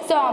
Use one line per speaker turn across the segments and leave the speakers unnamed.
100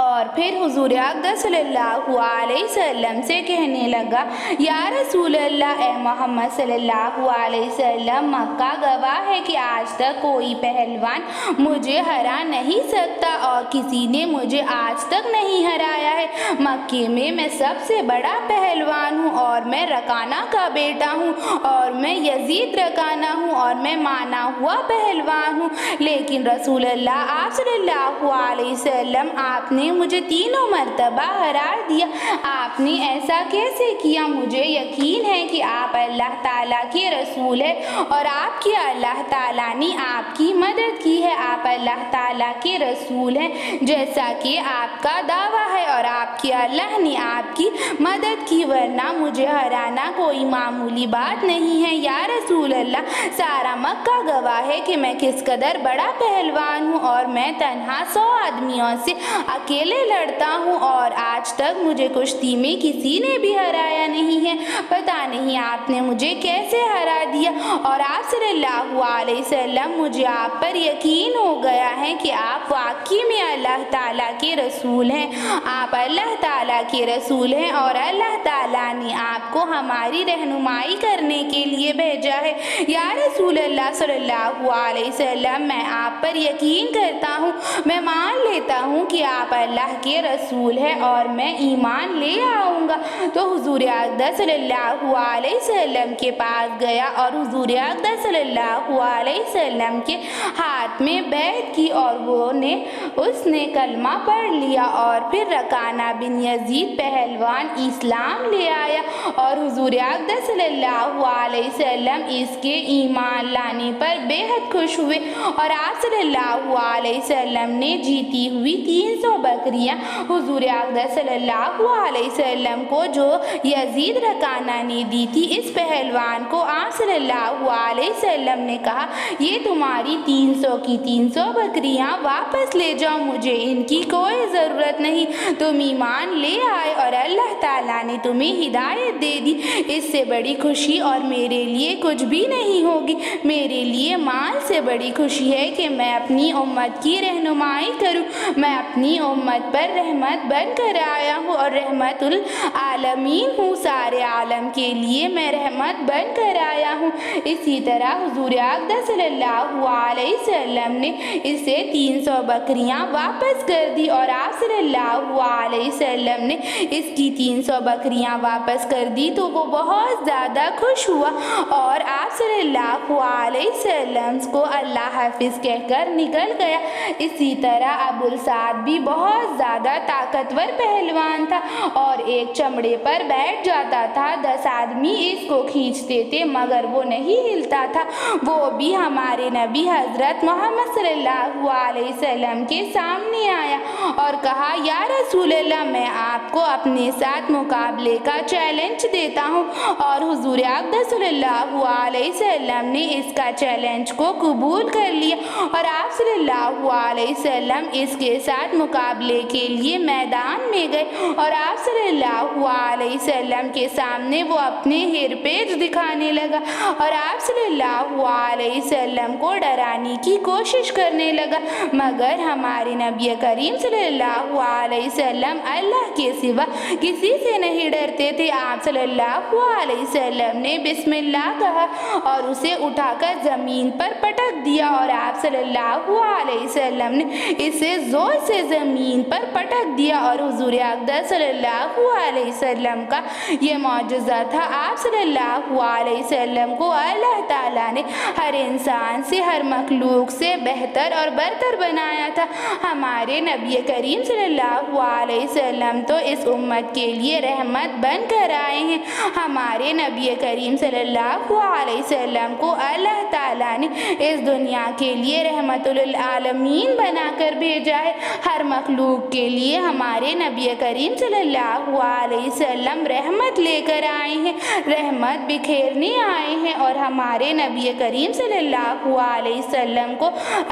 اور پھر حضور اقدس صلی اللہ علیہ وسلم سے کہنے لگا یا رسول اللہ، اے محمد صلی اللہ علیہ وسلم، مکہ گواہ ہے کہ آج تک کوئی پہلوان مجھے ہرا نہیں سکتا اور کسی نے مجھے آج تک نہیں ہرایا ہے۔ مکے میں سب سے بڑا پہلوان ہوں اور میں رکانہ کا بیٹا ہوں اور میں یزید رکانہ ہوں اور میں مانا ہوا پہلوان ہوں، لیکن رسول اللہ آپ صلی اللہ علیہ وسلم آپ نے مجھے تینوں مرتبہ ہرا دیا۔ آپ نے ایسا کیسے کیا؟ مجھے یقین ہے کہ آپ اللہ تعالیٰ کے رسول ہیں اور آپ کی اللہ تعالیٰ نے آپ کی مدد کی ہے۔ آپ اللہ تعالیٰ کے رسول ہیں جیسا کہ آپ کا دعویٰ ہے اور آپ کی اللہ نے آپ کی مدد کی، ورنہ مجھے ہرانا کوئی معمولی بات نہیں ہے۔ یا رسول اللہ، سارا مکہ گواہ ہے کہ میں کس قدر بڑا پہلوان ہوں اور میں تنہا 100 آدمیوں سے اکیلے لڑتا ہوں اور آج تک مجھے کشتی میں کسی نے بھی ہرایا نہیں ہے۔ پتہ نہیں آپ نے مجھے کیسے ہرا دیا، اور آپ صلی اللہ علیہ وسلم، مجھے آپ پر یقین ہو گیا ہے کہ آپ واقعی میں اللہ تعالیٰ کے رسول ہیں۔ آپ اللہ تعالیٰ کے رسول ہیں اور اللہ تعالیٰ نے آپ کو ہماری رہنمائی کرنے کے لیے بھیجا ہے۔ یا رسول اللہ صلی اللہ علیہ وسلم، میں آپ پر یقین کرتا ہوں، میں مان لیتا ہوں کہ آپ اللہ کے رسول ہیں اور میں ایمان لے آؤں گا۔ تو حضور اقدس صلی اللہ علیہ وسلم کے پاس گیا اور حضور اقدس صلی اللہ علیہ وسلم کے ہاتھ میں بیعت کی اور اس نے کلمہ پڑھ لیا، اور پھر رکانہ بن یزید پہلوان اسلام لے آیا اور حضور اقدس صلی اللہ علیہ وسلم اس کے ایمان لانے پر بے حد خوش ہوئے، اور آپ صلی اللہ علیہ وسلم نے جیتی ہوئی 300 بکریاں حضور اقدس صلی اللہ علیہ وسلم کو جو یزید رکانہ نے دی تھی، اس پہلوان کو آپ صلی اللہ علیہ وسلم نے کہا یہ تمہاری 300 کی 300 بکریاں واپس لے جاؤ، مجھے ان کی کوئی ضرورت نہیں، تم ایمان لے آئے اور اللہ تعالیٰ نے تمہیں ہدایت دے دی، اس سے بڑی خوشی اور میرے لیے کچھ بھی نہیں ہوگی۔ میرے لیے مال سے بڑی خوشی ہے کہ میں اپنی امت کی رہنمائی کروں، میں اپنی امت پر رحمت بن کر آیا ہوں اور رحمت العالمین ہوں، سارے عالم کے لیے میں رحمت بن کر آیا ہوں۔ اسی طرح حضور اقدس صلی اللہ علیہ وسلم نے اسے 300 بکریاں واپس کر دی اور آپ صلی اللہ علیہ وسلم نے اس کی 300 بکریاں واپس کر دی تو وہ بہت زیادہ خوش ہوا اور آپ صلی اللہ علیہ وسلم کو اللہ حافظ کہہ کر نکل گیا۔ اسی طرح ابو السعد بھی بہت زیادہ طاقتور پہلوان تھا اور ایک چمڑے پر بیٹھ جاتا تھا، 10 آدمی اس کو کھینچتے تھے مگر وہ نہیں ہلتا تھا۔ وہ بھی ہمارے نبی حضرت محمد صلی اللہ علیہ وسلم کے سامنے آیا اور کہا یا رسول اللہ، میں آپ کو اپنے ساتھ مقابلے کا چیلنج دیتا ہوں، اور حضور اقدس صلی اللہ علیہ وسلم نے اس کا چیلنج کو قبول کر لیا اور آپ صلی اللہ علیہ وسلم اس کے ساتھ مقابلے کے لیے میدان میں گئے اور آپ صلی اللہ علیہ وسلم کے سامنے وہ اپنے ہیر پیج دکھانے لگا اور آپ صلی اللہ علیہ وسلم کو ڈرانے کی کوشش کرنے لگا، مگر ہمارے نبی کریم صلی اللہ علیہ وسلم اللہ کے سوا کسی سے نہیں ڈرتے تھے۔ آپ صلی اللہ علیہ وسلم نے بسم اللہ کہا اور اسے اٹھا کر زمین پر پٹک دیا اور آپ صلی اللہ علیہ وسلم نے اسے زور سے زمین پر پٹک دیا اور حضور اقدس صلی اللہ علیہ وسلم کا یہ معجزہ تھا۔ آپ صلی اللہ علیہ وسلم کو اللہ تعالیٰ نے ہر انسان سے، ہر مخلوق سے بہتر اور برتر بنایا تھا۔ ہمارے نبی کریم صلی اللہ علیہ وسلم تو اس امت کے لیے رحمت بن کر آئے ہیں۔ ہمارے نبی کریم صلی اللہ علیہ وسلم کو اللہ تعالیٰ نے اس دنیا کے لیے رحمت للعالمین بنا کر بھیجا ہے۔ ہر مخلوق کے لیے ہمارے نبی کریم صلی اللہ علیہ وسلم رحمت لے کر آئے ہیں، رحمت بکھیرنے آئے ہیں، اور ہمارے نبی کریم صلی اللہ علیہ وسلم کو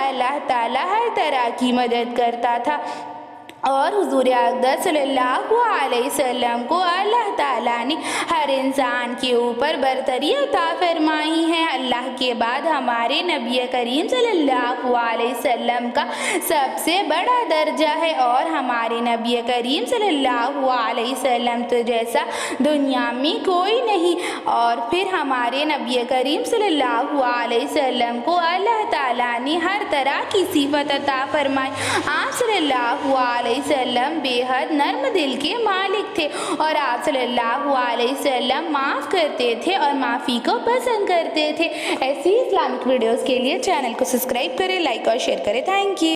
اللہ تعالیٰ ہر طرح کی مدد کرتا تھا۔ اور حضور اقدس صلی اللہ علیہ وسلم کو اللہ تعالیٰ نے ہر انسان کے اوپر برتری عطا فرمائی ہے۔ اللہ کے بعد ہمارے نبی کریم صلی اللہ علیہ وسلم کا سب سے بڑا درجہ ہے، اور ہمارے نبی کریم صلی اللہ علیہ وسلم تو جیسا دنیا میں کوئی نہیں۔ اور پھر ہمارے نبی کریم صلی اللہ علیہ وسلم کو اللہ تعالیٰ نے ہر طرح کی صفت عطا فرمائی۔ آپ صلی اللہ علیہ وسلم بے حد نرم دل کے مالک تھے، اور آپ صلی اللہ علیہ وسلم معاف کرتے تھے اور معافی کو پسند کرتے تھے۔ ایسی اسلامک ویڈیوز کے لیے چینل کو سبسکرائب کریں، لائک اور شیئر کریں۔ Thank you.